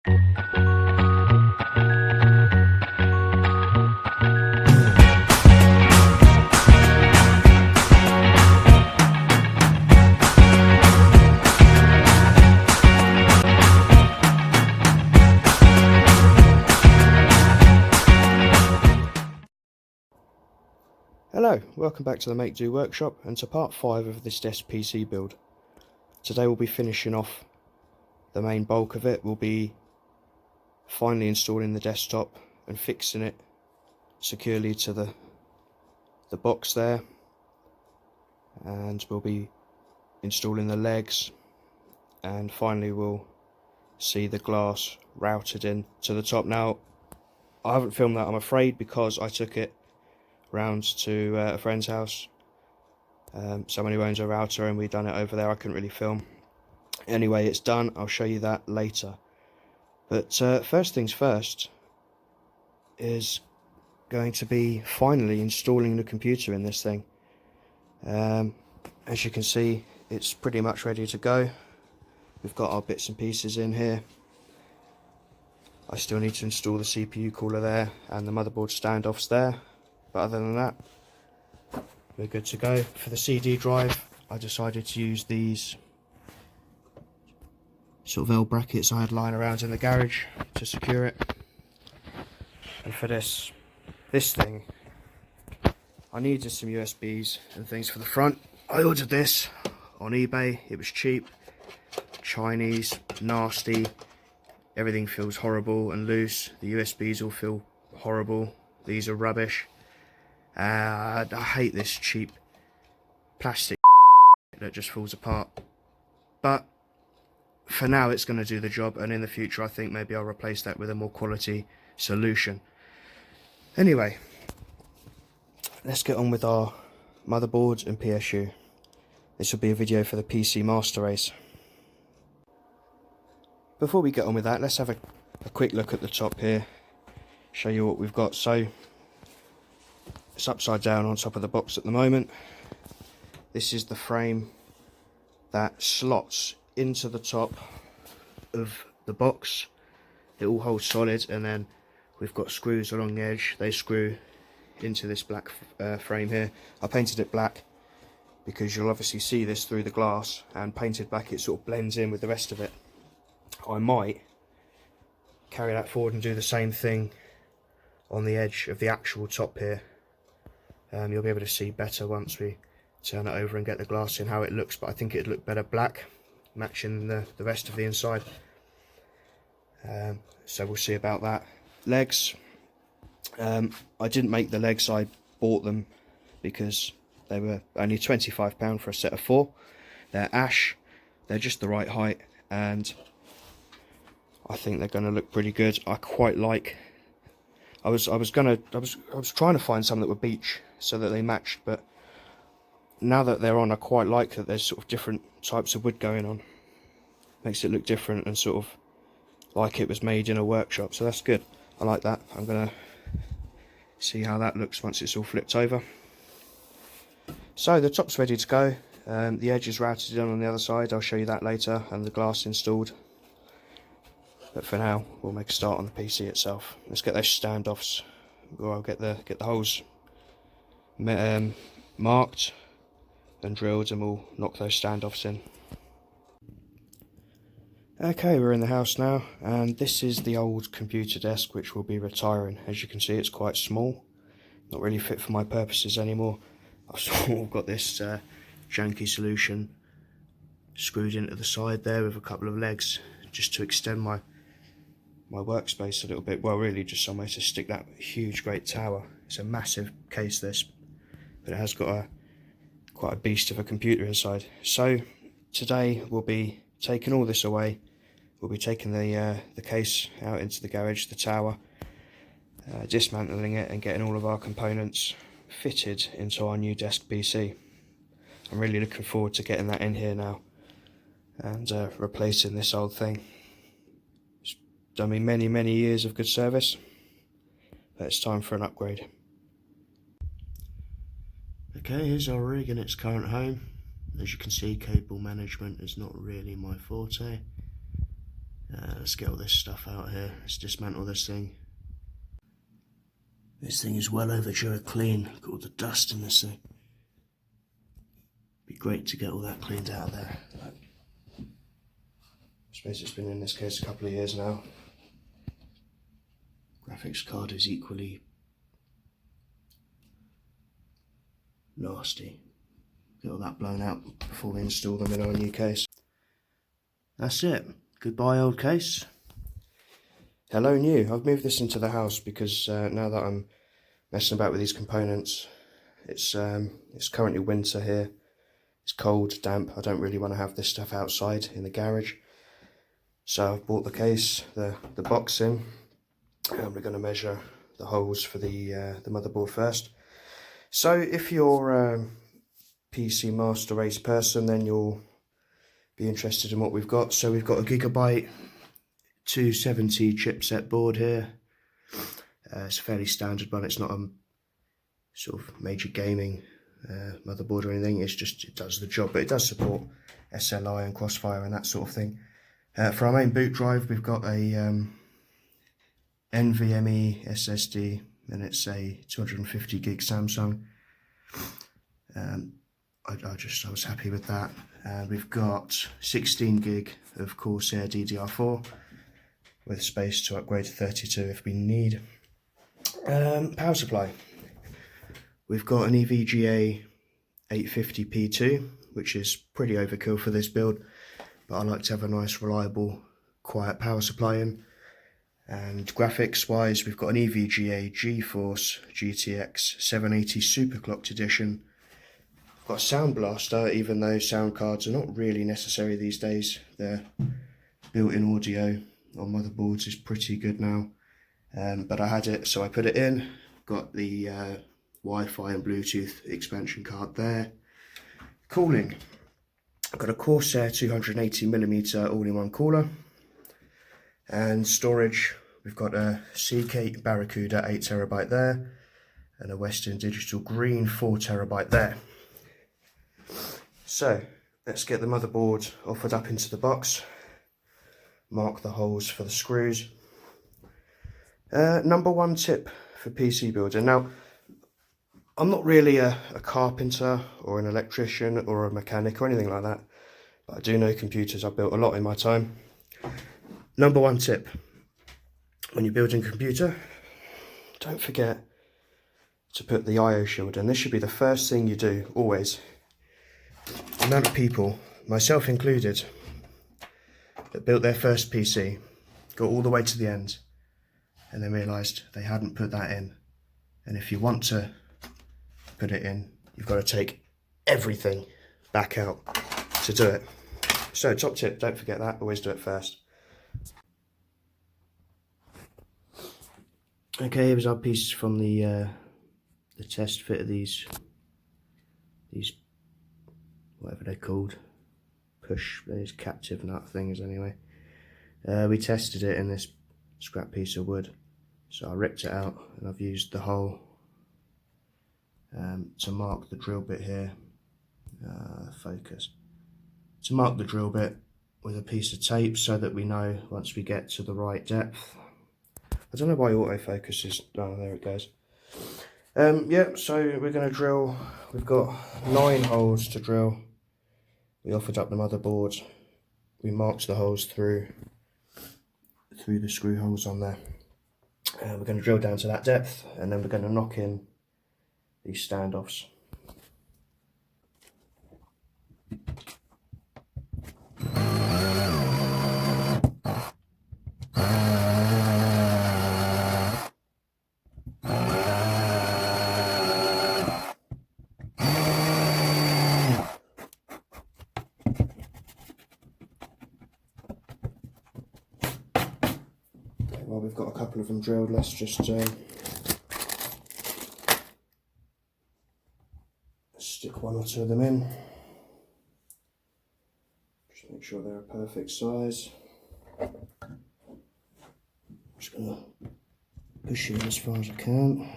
Hello, welcome back to the Make Do workshop and to part 5 of this desk PC build. Today we'll be finishing off the main bulk of it. We'll be finally installing the desktop and fixing it securely to the box there, and we'll be installing the legs, and finally we'll see the glass routed in to the top. Now I haven't filmed that, I'm afraid, because I took it round to a friend's house, someone who owns a router, and we've done it over there. I couldn't really film. Anyway, it's done. I'll show you that later. But first things first is going to be finally installing the computer in this thing. As you can see, it's pretty much ready to go. We've got our bits and pieces in here. I still need to install the CPU cooler there and the motherboard standoffs there. But other than that, we're good to go. For the CD drive, I decided to use these sort of L brackets I had lying around in the garage to secure it. And for this thing, I needed some USBs and things for the front. I ordered this on eBay. It was cheap, Chinese, nasty. Everything feels horrible and loose. The USBs all feel horrible. These are rubbish. I hate this cheap plastic that just falls apart, but for now it's going to do the job, and in the future I think maybe I'll replace that with a more quality solution. Anyway, let's get on with our motherboard and PSU. This will be a video for the PC Master Race. Before we get on with that, let's have a quick look at the top here, show you what we've got. So it's upside down on top of the box at the moment. This is the frame that slots into the top of the box. It all holds solid, and then we've got screws along the edge. They screw into this black frame here. I painted it black because you'll obviously see this through the glass, and painted black it sort of blends in with the rest of it. I might carry that forward and do the same thing on the edge of the actual top here. You'll be able to see better once we turn it over and get the glass in how it looks, but I think it'd look better black, matching the rest of the inside. So we'll see about that. Legs, I didn't make the legs, I bought them because they were only £25 for a set of 4. They're ash, they're just the right height, and I think they're going to look pretty good. I quite like. I was trying to find some that were beech so that they matched, but now that they're on, I quite like that there's sort of different types of wood going on. Makes it look different and sort of like it was made in a workshop, so that's good. I like that. I'm gonna see how that looks once it's all flipped over. So the top's ready to go. The edge is routed in on the other side. I'll show you that later, and the glass installed. But for now, we'll make a start on the PC itself. Let's get those standoffs. Or I'll get the holes marked and drilled, and we'll knock those standoffs in. Okay, we're in the house now, and this is the old computer desk which we'll be retiring. As you can see, it's quite small, not really fit for my purposes anymore. I've sort of got this janky solution screwed into the side there with a couple of legs just to extend my workspace a little bit. Well, really just somewhere to stick that huge great tower. It's a massive case, this, but it has got quite a beast of a computer inside. So today we'll be taking all this away. We'll be taking the case out into the garage, the tower, dismantling it and getting all of our components fitted into our new desk PC. I'm really looking forward to getting that in here now and replacing this old thing. It's done me many years of good service, but it's time for an upgrade. Okay, here's our rig in its current home. As you can see, cable management is not really my forte. Let's get all this stuff out here. Let's dismantle this thing. This thing is well overdue a clean. Look at all the dust in this thing. Be great to get all that cleaned out of there. I suppose it's been in this case a couple of years now. Graphics card is equally nasty. Get all that blown out before we install them in our new case. That's it. Goodbye old case. Hello new. I've moved this into the house because now that I'm messing about with these components, it's currently winter here. It's cold, damp. I don't really want to have this stuff outside in the garage. So I've bought the case, the box in, and we're going to measure the holes for the motherboard first. So if you're PC Master Race person, then you'll be interested in what we've got. So we've got a Gigabyte 270 chipset board here. It's a fairly standard one. It's not a sort of major gaming motherboard or anything. It's just, it does the job, but it does support SLI and Crossfire and that sort of thing. For our main boot drive, we've got a NVMe SSD, and it's a 250 gig Samsung. I was happy with that. We've got 16 gig of Corsair DDR4 with space to upgrade to 32 if we need. Power supply. We've got an EVGA 850p2, which is pretty overkill for this build, but I like to have a nice, reliable, quiet power supply in. And graphics wise, we've got an EVGA GeForce GTX 780 Superclocked Edition. I've got a Sound Blaster, even though sound cards are not really necessary these days. Their built-in audio on motherboards is pretty good now. But I had it, so I put it in. Got the Wi-Fi and Bluetooth expansion card there. Cooling. I've got a Corsair 280mm all-in-one cooler. And storage, we've got a Seagate Barracuda 8TB there, and a Western Digital Green 4TB there. So let's get the motherboard offered up into the box, mark the holes for the screws. Number one tip for PC building. Now, I'm not really a carpenter or an electrician or a mechanic or anything like that, but I do know computers. I've built a lot in my time. Number one tip, when you're building a computer, don't forget to put the I/O shield in. This should be the first thing you do, always. The amount of people, myself included, that built their first PC, got all the way to the end, and then realised they hadn't put that in. And if you want to put it in, you've got to take everything back out to do it. So top tip, don't forget that, always do it first. Okay, here's our pieces from the test fit of these whatever they're called, these captive nut things anyway. We tested it in this scrap piece of wood, so I ripped it out and I've used the hole to mark the drill bit here, focus, to mark the drill bit with a piece of tape so that we know once we get to the right depth. I don't know why autofocus is, oh there it goes. Yeah, so we're going to drill, we've got 9 holes to drill. We offered up the motherboard, we marked the holes through the screw holes on there. We're going to drill down to that depth, and then we're going to knock in these standoffs. Well, we've got a couple of them drilled. Let's just stick 1 or 2 of them in. Just make sure they're a perfect size. I'm just going to push it in as far as I can.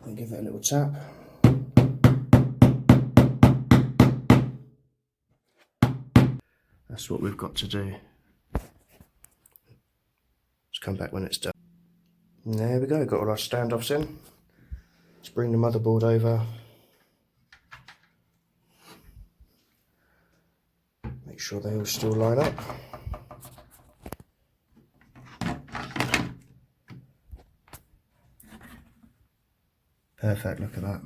And give it a little tap. That's what we've got to do. Let's come back when it's done. And there we go, got all our standoffs in. Let's bring the motherboard over. Make sure they all still line up. Perfect, look at that.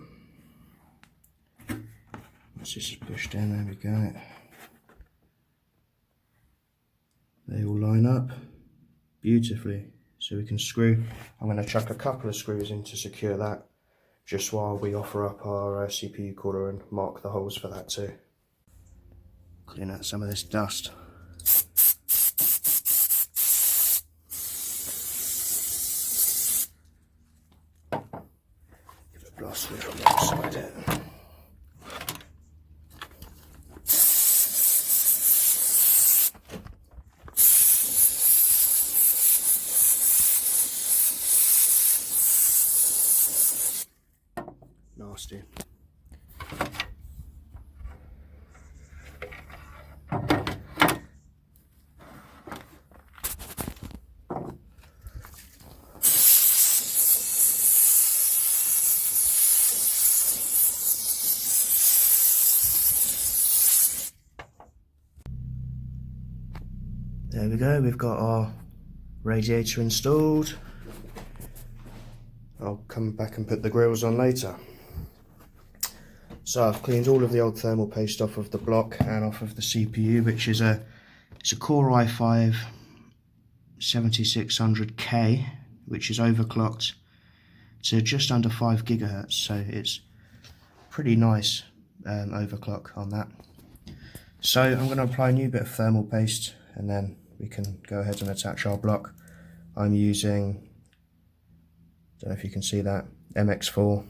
Let's just push down, there we go. They all line up beautifully, so we can screw. I'm going to chuck a couple of screws in to secure that, just while we offer up our CPU cooler and mark the holes for that too. Clean out some of this dust. Give it a blast with it alongside it. Nasty. There we go, we've got our radiator installed. I'll come back and put the grills on later. So I've cleaned all of the old thermal paste off of the block and off of the CPU, which is it's a Core i5 7600K, which is overclocked to just under 5 GHz, so it's pretty nice overclock on that. So I'm going to apply a new bit of thermal paste and then we can go ahead and attach our block. I'm using, don't know if you can see that, MX4.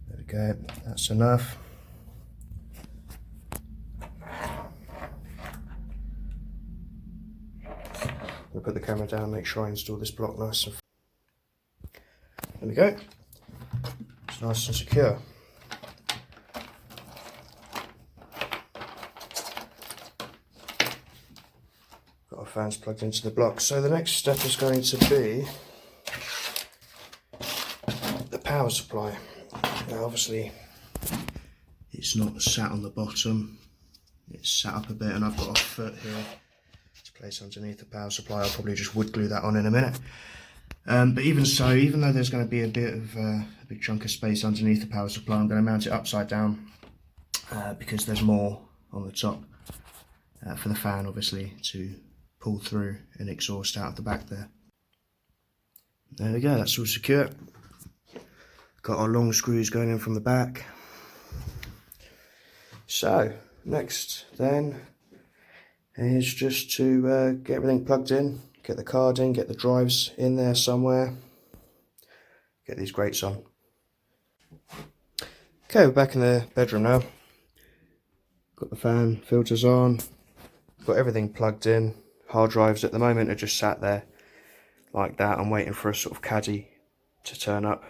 There we go, that's enough. I'll put the camera down, make sure I install this block nice and. There we go. It's nice and secure. Got our fans plugged into the block. So the next step is going to be the power supply. Now obviously it's not sat on the bottom, it's sat up a bit, and I've got a foot here to place underneath the power supply. I'll probably just wood glue that on in a minute. But even so, even though there's going to be a bit of a big chunk of space underneath the power supply, I'm going to mount it upside down because there's more on the top for the fan, obviously, to pull through and exhaust out of the back there. There we go, that's all secure. Got our long screws going in from the back. So next then is just to get everything plugged in. Get the card in, get the drives in there somewhere, get these grates on. Okay, we're back in the bedroom now. Got the fan filters on, got everything plugged in. Hard drives at the moment are just sat there like that. I'm waiting for a sort of caddy to turn up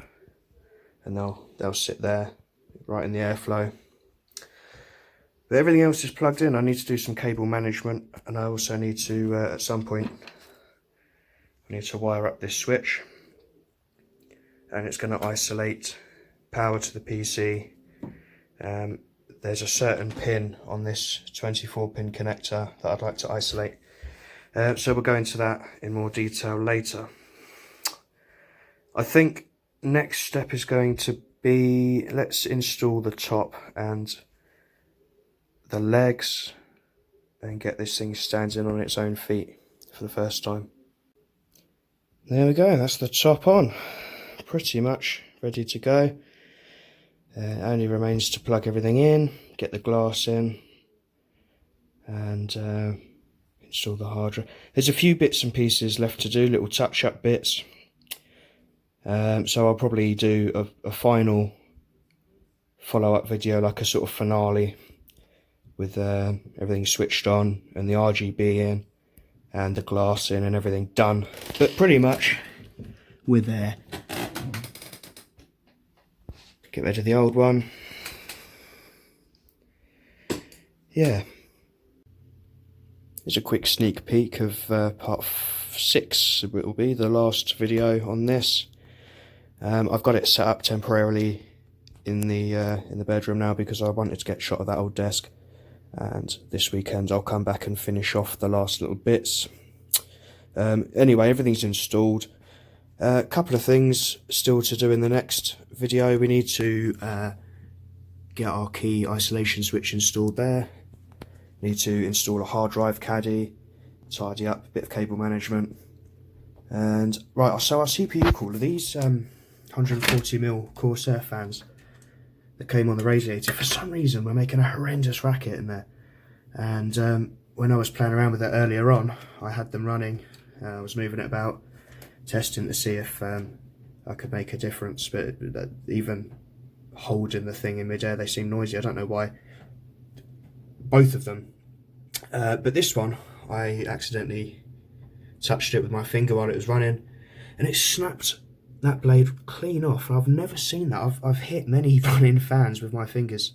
and they'll sit there right in the airflow. But everything else is plugged in. I need to do some cable management, and I also need to at some point I need to wire up this switch, and it's going to isolate power to the PC. There's a certain pin on this 24-pin connector that I'd like to isolate. So we'll go into that in more detail later. I think next step is going to be, let's install the top and the legs and get this thing standing on its own feet for the first time. There we go, that's the top on, pretty much ready to go. Only remains to plug everything in, get the glass in, and install the hard drive. There's a few bits and pieces left to do, little touch-up bits. So I'll probably do a final follow-up video, like a sort of finale, with everything switched on and the RGB in and the glass in and everything done. But pretty much we're there. get rid of the old one. Yeah. Here's a quick sneak peek of part 6, it will be the last video on this. I've got it set up temporarily in the bedroom now because I wanted to get a shot of that old desk, and this weekend I'll come back and finish off the last little bits. Anyway, everything's installed. A couple of things still to do in the next video. We need to get our key isolation switch installed there. Need to install a hard drive caddy, tidy up a bit of cable management. And right, so our CPU cooler, these 140mm Corsair fans that came on the radiator, for some reason we're making a horrendous racket in there. And when I was playing around with it earlier on, I had them running. I was moving it about, testing to see if I could make a difference, but even holding the thing in midair, they seem noisy. I don't know why. Both of them. But this one, I accidentally touched it with my finger while it was running, and it snapped that blade clean off. I've never seen that. I've hit many running fans with my fingers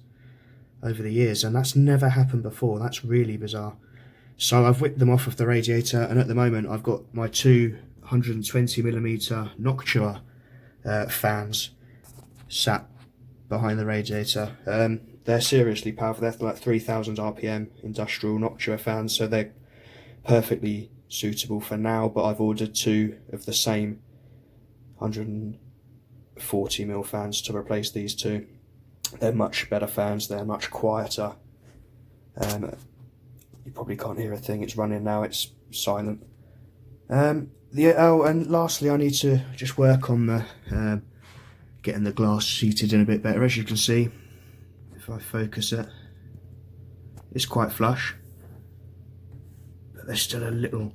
over the years, and that's never happened before. That's really bizarre. So I've whipped them off of the radiator, and at the moment I've got my two 120mm Noctua fans sat behind the radiator. They're seriously powerful. They're like 3000 RPM industrial Noctua fans, so they're perfectly suitable for now, but I've ordered 2 of the same 140mm fans to replace these 2. They're much better fans, they're much quieter. You probably can't hear a thing, it's running now, it's silent. And lastly, I need to just work on the getting the glass sheeted in a bit better. As you can see, if I focus it, it's quite flush, but there's still a little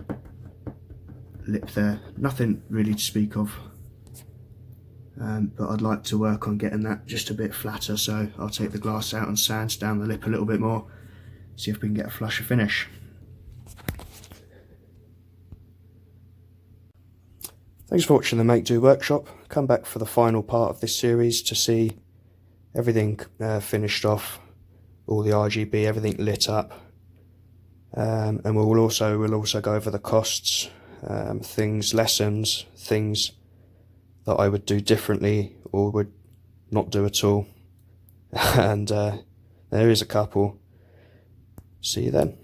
lip there. Nothing really to speak of, but I'd like to work on getting that just a bit flatter, so I'll take the glass out and sand down the lip a little bit more, see if we can get a flusher finish. Thanks for watching the Make Do workshop. Come back for the final part of this series to see everything finished off, all the RGB, everything lit up, and we'll also go over the costs, lessons, things that I would do differently or would not do at all, and there is a couple. See you then.